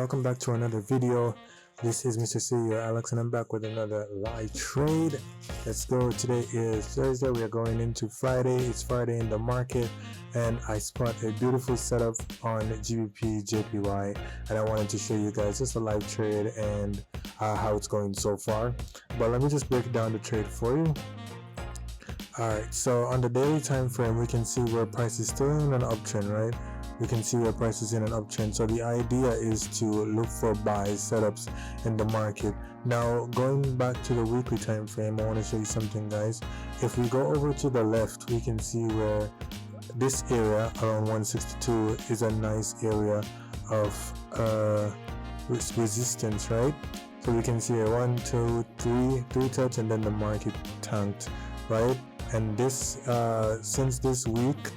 welcome back to another video. This is Mr. CEO Alex and I'm back with another live trade. Let's go. Today is Thursday. We are going into Friday. It's Friday in the market and I spot a beautiful setup on Gbpjpy and I wanted to show you guys just a live trade and how it's going so far. But let me just break down the trade for you. Alright, so on the daily time frame we can see where price is still in an uptrend, right? We can see where price is in an uptrend. So the idea is to look for buy setups in the market. Now going back to the weekly time frame, I want to show you something, guys. If we go over to the left, we can see where this area around 162 is a nice area of resistance, right? So we can see a 1, 2, 3 touch and then the market tanked, right? And this since this week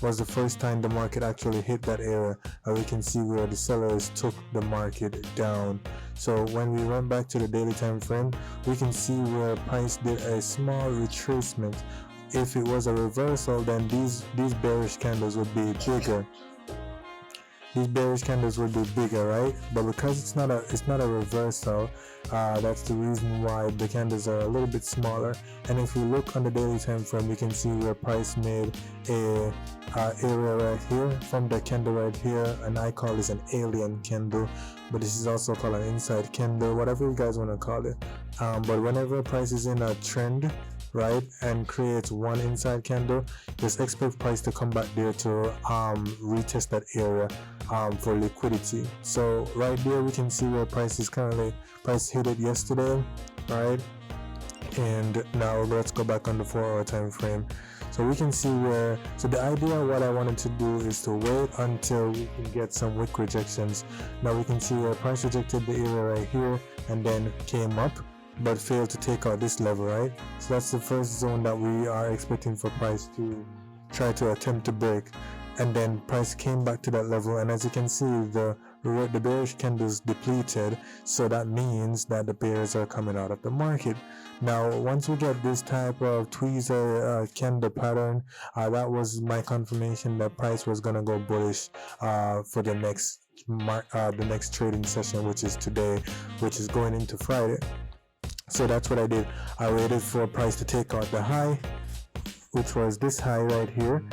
was the first time the market actually hit that area, and we can see where the sellers took the market down. So when we went back to the daily time frame, we can see where price did a small retracement. If it was a reversal, then these bearish candles would be bigger. These bearish candles would be bigger, right? But because it's not a reversal, that's the reason why the candles are a little bit smaller. And if we look on the daily time frame, we can see where price made a area right here from the candle right here, and I call this an alien candle, but this is also called an inside candle, whatever you guys want to call it. But whenever price is in a trend, right, and creates one inside candle, just expect price to come back there to retest that area for liquidity. So right there we can see where price is currently. Price hit it yesterday, right? And now let's go back on the 4-hour time frame. So we can see where, so the idea, what I wanted to do is to wait until we can get some wick rejections. Now we can see where price rejected the area right here and then came up but failed to take out this level, right? So that's the first zone that we are expecting for price to try to attempt to break, and then price came back to that level, and as you can see the bearish candles depleted, so that means that the bears are coming out of the market. Now once we get this type of tweezer candle pattern, that was my confirmation that price was gonna go bullish for the next trading session, which is today, which is going into Friday. So that's what I did. I waited for price to take out the high, which was this high right here,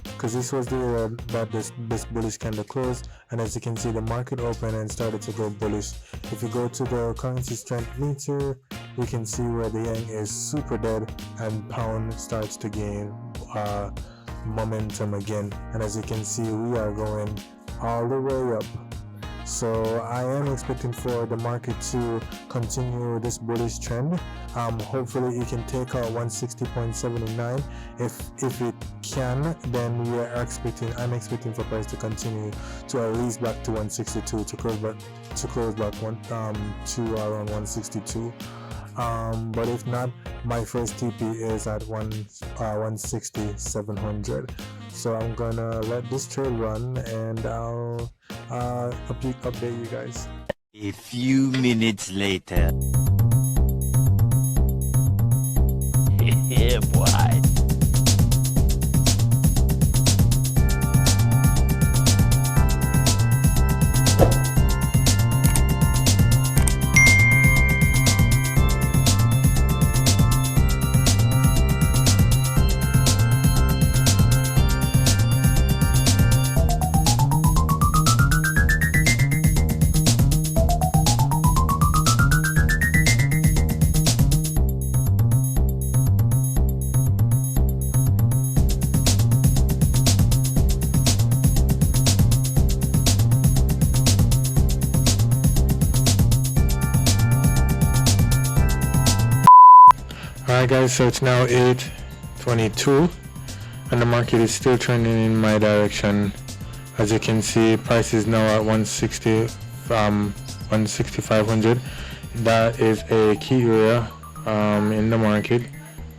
because this was the area that this bullish candle closed, and as you can see the market opened and started to go bullish. If you go to the currency strength meter, we can see where the yen is super dead and pound starts to gain momentum again, and as you can see we are going all the way up. So I am expecting for the market to continue this bullish trend. Hopefully it can take out 160.79. If it can, then I'm expecting for price to continue to at least back to 162 to close back to around 162. But if not, my first TP is at 160.700. So I'm gonna let this trade run and I'll update you guys. A few minutes later. Yeah, boy. Alright guys, so it's now 8:22 and the market is still trending in my direction. As you can see, price is now at 160,500. That is a key area in the market.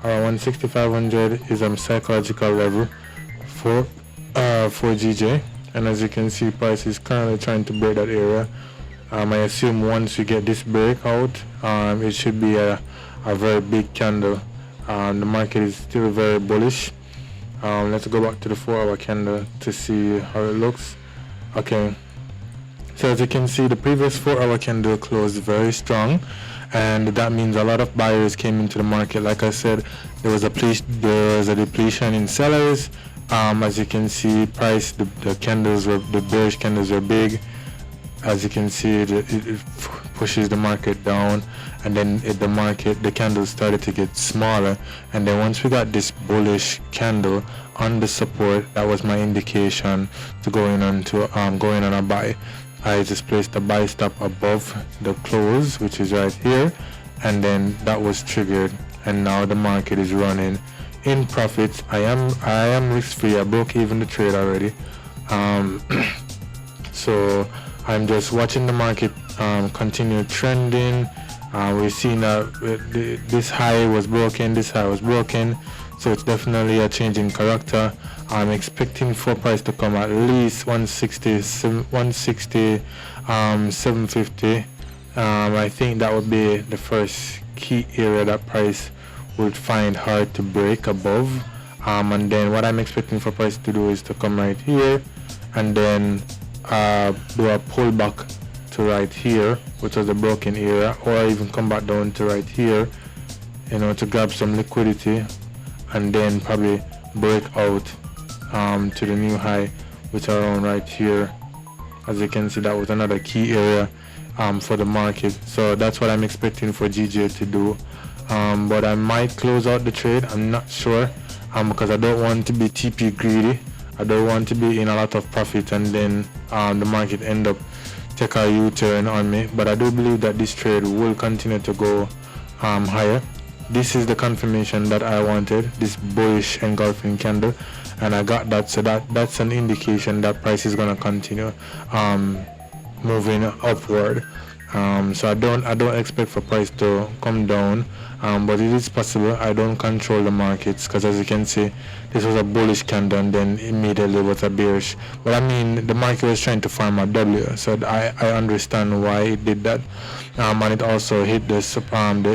160,500 is a psychological level for GJ, and as you can see price is currently trying to break that area. I assume once we get this breakout, it should be a very big candle. The market is still very bullish. Let's go back to the 4-hour candle to see how it looks. Okay, So as you can see, the previous 4-hour candle closed very strong, and that means a lot of buyers came into the market. Like I said, there was a depletion in sellers. As you can see, the bearish candles were big. As you can see, it pushes the market down, and then the candles started to get smaller, and then once we got this bullish candle on the support, that was my indication to going on a buy. I just placed a buy stop above the close, which is right here, and then that was triggered, and now the market is running in profits. I am risk free. I broke even the trade already. So I'm just watching the market continue trending. We're seeing that this high was broken, so it's definitely a change in character. I'm expecting for price to come at least 750. I think that would be the first key area that price would find hard to break above. And then what I'm expecting for price to do is to come right here, and then do a pullback to right here, which was a broken area, or even come back down to right here, to grab some liquidity, and then probably break out to the new high, which are around right here. As you can see, that was another key area for the market. So that's what I'm expecting for GJ to do. But I might close out the trade. I'm not sure, because I don't want to be TP greedy. I don't want to be in a lot of profit and then the market end up take a U-turn on me. But I do believe that this trade will continue to go higher. This is the confirmation that I wanted, this bullish engulfing candle, and I got that. So that's an indication that price is going to continue moving upward. So I don't expect for price to come down, but it is possible. I don't control the markets, because as you can see, this was a bullish candle and then immediately was a bearish. But I mean, the market was trying to farm a W, so I understand why it did that. And it also hit the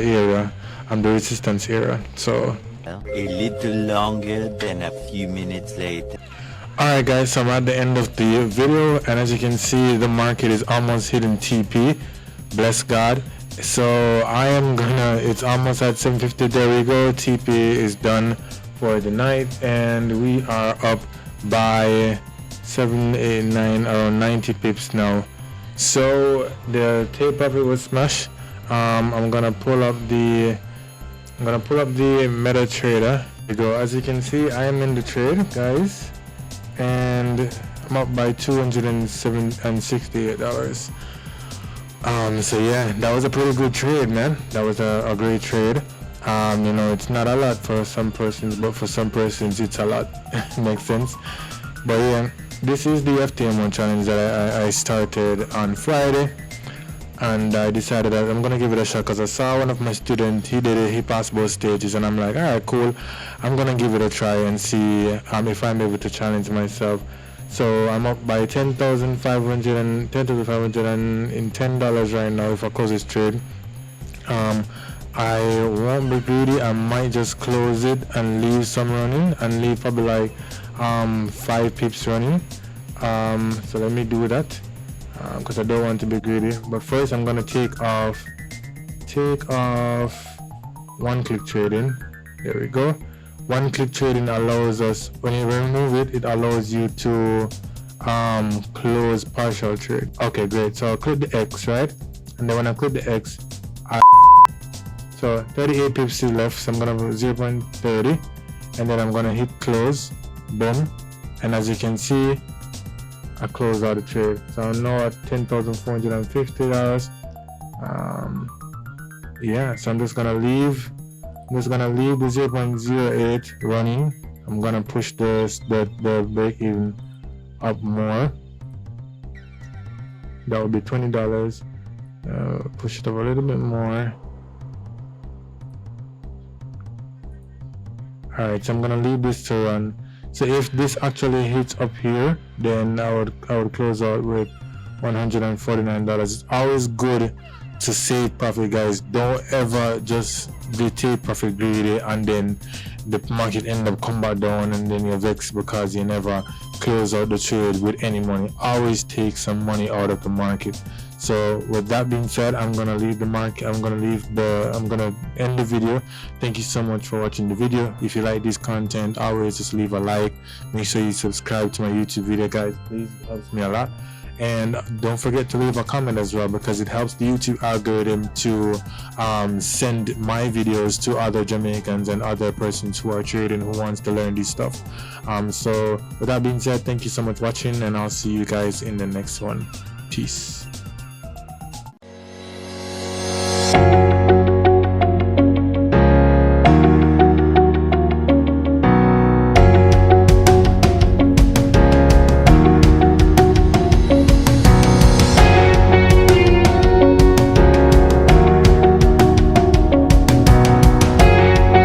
area, the resistance area. So A little longer than a few minutes later. alright guys, so I'm at the end of the video, and as you can see, the market is almost hitting TP. Bless God. So it's almost at 750. There we go. TP is done for the night, and we are up by 7, 8, 9, around 90 pips now. So the tape profit was smashed. I'm gonna pull up the MetaTrader. There we go. As you can see, I am in the trade, guys, and I'm up by $268. So yeah, that was a pretty good trade, man. That was a great trade. It's not a lot for some persons, but for some persons it's a lot. Makes sense. But yeah, this is the FTMO challenge that I started on Friday, and I decided that I'm gonna give it a shot because I saw one of my students, he did it, he passed both stages, and I'm like, alright, cool, I'm gonna give it a try and see if I'm able to challenge myself. So I'm up by $10,510 right now if I close this trade. I won't be greedy. I might just close it and leave some running, and leave probably like 5 pips running. So let me do that because I don't want to be greedy. But first I'm gonna take off one-click trading. There we go. One-click trading allows us, when you remove it, it allows you to close partial trade. Okay, great. So I'll click the X, right? And then when I click the X, so 38 pips is left, so I'm gonna put 0.30, and then I'm gonna hit close. Boom. And as you can see, I closed out the trade. So I'm now at $10,450. Yeah, so I'm just gonna leave the 0.08 running. I'm gonna push the break even up more. That would be $20. Push it up a little bit more. Alright, so I'm gonna leave this to run. So if this actually hits up here, then I would close out with $149. It's always good to save profit, guys. Don't ever just be take profit greedy and then the market end up come back down and then you're vexed because you never close out the trade with any money. Always take some money out of the market. So with that being said, I'm gonna leave the market. I'm gonna end the video. Thank you so much for watching the video. If you like this content, always just leave a like. Make sure you subscribe to my YouTube video, guys. Please, it helps me a lot. And don't forget to leave a comment as well, because it helps the YouTube algorithm to send my videos to other Jamaicans and other persons who are trading, who wants to learn this stuff. So with that being said, thank you so much for watching, and I'll see you guys in the next one. Peace.